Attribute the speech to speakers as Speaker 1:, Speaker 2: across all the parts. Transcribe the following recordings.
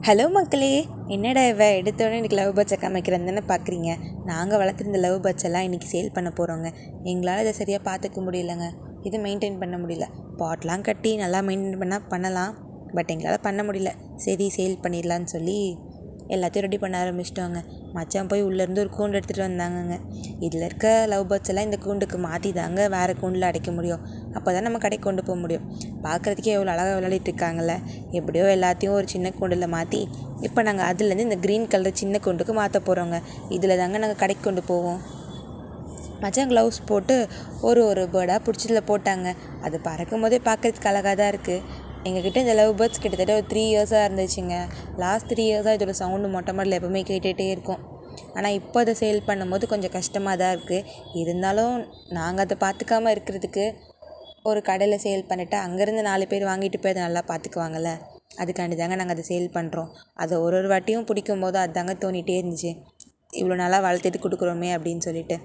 Speaker 1: Hello மக்களே, என்னடா எடுத்தோடனே இன்றைக்கி லவ் பேர்ட்ஸை காமிக்கிறேன்னு தானே பார்க்குறீங்க. நாங்கள் வளர்த்துருந்த லவ் பேர்ட்ஸ் எல்லாம் இன்றைக்கி சேல் பண்ண போகிறோங்க. எங்களால் இதை சரியாக பார்த்துக்க முடியலங்க. இது மெயின்டைன் பண்ண முடியல. பாட்லாம் கட்டி நல்லா மெயின்டைன் பண்ணலாம். பட் எங்களால் பண்ண முடியல. சரி சேல் பண்ணிடலான்னு சொல்லி எல்லாத்தையும் ரெடி பண்ண ஆரம்பிச்சிட்டோங்க. மச்சான் போய் உள்ளேருந்து ஒரு கூண்டு எடுத்துகிட்டு வந்தாங்கங்க. இதில் இருக்க லவ் பேர்ட்ஸ் எல்லாம் இந்த கூண்டுக்கு மாற்றி தாங்க வேறு கூண்டில் அடைக்க முடியும். அப்போ தான் நம்ம கடைக்கு கொண்டு போக முடியும். பார்க்குறதுக்கே எவ்வளோ அழகாக விளையாடிட்டு இருக்காங்கல்ல. எப்படியோ எல்லாத்தையும் ஒரு சின்ன கூண்டில் மாற்றி இப்போ நாங்கள் அதுலேருந்து இந்த க்ரீன் கலர் சின்ன கூண்டுக்கு மாற்ற போகிறோங்க. இதில் தாங்க நாங்கள் கடைக்கு கொண்டு போவோம். மச்சான் க்ளவுஸ் போட்டு ஒரு பேர்டாக பிடிச்சதில் போட்டாங்க. அது பறக்கும் போதே பார்க்குறதுக்கு அழகாக தான் இருக்குது. எங்ககிட்ட இந்த லவ் பேர்ட்ஸ் கிட்டத்தட்ட ஒரு 3 இயர்ஸாக இருந்துச்சுங்க. லாஸ்ட் 3 இயர்ஸாக இதோட சவுண்டு மொட்டை மாடலில் எப்போவுமே கேட்டுகிட்டே இருக்கும். ஆனால் இப்போ அதை சேல் பண்ணும்போது கொஞ்சம் கஷ்டமாக தான் இருக்குது. இருந்தாலும் நாங்கள் அதை பார்த்துக்காமல் இருக்கிறதுக்கு ஒரு கடையில் சேல் பண்ணிவிட்டு அங்கேருந்து 4 பேர் வாங்கிட்டு போய் அதை நல்லா பார்த்துக்குவாங்கள்ல. அதுக்காண்டி தாங்க நாங்கள் அதை சேல் பண்ணுறோம். அதை ஒரு வாட்டியும் பிடிக்கும் போது அதுதாங்க தோணிகிட்டே இருந்துச்சு, இவ்வளோ நாளாக வளர்த்துட்டு கொடுக்குறோமே அப்படின்னு சொல்லிட்டு.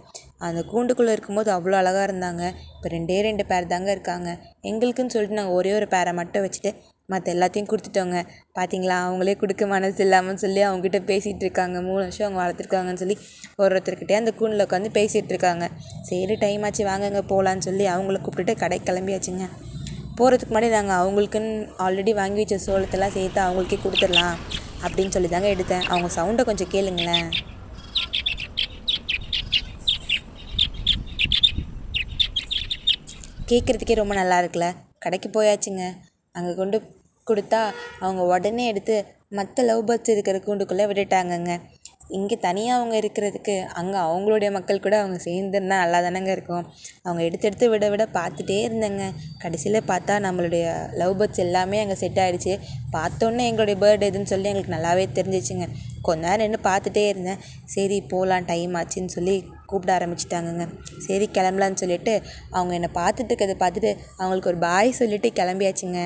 Speaker 1: அந்த கூண்டுக்குள்ளே இருக்கும்போது அவ்வளோ அழகாக இருந்தாங்க. இப்போ 2 பேர் தாங்க இருக்காங்க. எங்களுக்குன்னு சொல்லிட்டு நாங்கள் ஒரு பேரை மட்டும் வச்சுட்டு மற்ற எல்லாத்தையும் கொடுத்துட்டோங்க. பார்த்தீங்களா, அவங்களே கொடுக்க மனசு இல்லாமல் சொல்லி அவங்ககிட்ட பேசிகிட்டு இருக்காங்க. 3 வருஷம் அவங்க வளர்த்துருக்காங்கன்னு சொல்லி ஒருத்தர்கிட்டே அந்த கூண்டில் உட்காந்து பேசிகிட்டு இருக்காங்க. சரி டைம் ஆச்சு வாங்கங்க போகலான்னு சொல்லி அவங்கள கூப்பிட்டுட்டு கடைக்கு கிளம்பியாச்சுங்க. போகிறதுக்கு முன்னாடி நாங்கள் அவங்களுக்குன்னு ஆல்ரெடி வாங்கி வச்ச சோளத்தெல்லாம் சேர்த்து அவங்களுக்கே கொடுத்துடலாம் அப்படின்னு சொல்லி தாங்க எடுத்தேன். அவங்க சவுண்டை கொஞ்சம் கேளுங்களேன். கேட்குறதுக்கே ரொம்ப நல்லா இருக்குல்ல. கடைக்கு போயாச்சுங்க. அங்கே கொண்டு கொடுத்தா அவங்க உடனே எடுத்து மற்ற லவ் பேர்ட்ஸ் இருக்கிற கூண்டுக்குள்ளே விட்டுட்டாங்கங்க. இங்கே தனியாக அவங்க இருக்கிறதுக்கு அங்கே அவங்களுடைய மக்கள் கூட அவங்க சேர்ந்துருந்தா நல்லா தானேங்க இருக்கும். அவங்க எடுத்து விட பார்த்துட்டே இருந்தேங்க. கடைசியில் பார்த்தா நம்மளுடைய லவ் பேர்ட்ஸ் எல்லாமே அங்கே செட் ஆகிடுச்சு. பார்த்தோன்னே எங்களுடைய பேர்டு எதுன்னு சொல்லி எங்களுக்கு நல்லாவே தெரிஞ்சிச்சுங்க. கொஞ்ச நேரம் நின்று பார்த்துட்டே இருந்தேன். சரி போகலாம் டைம் ஆச்சுன்னு சொல்லி கூப்பிட ஆரம்பிச்சிட்டாங்கங்க. சரி கிளம்பலான்னு சொல்லிட்டு அவங்க என்னை பார்த்துட்டு இருக்கிறத பார்த்துட்டு அவங்களுக்கு ஒரு பாய் சொல்லிவிட்டு கிளம்பியாச்சுங்க.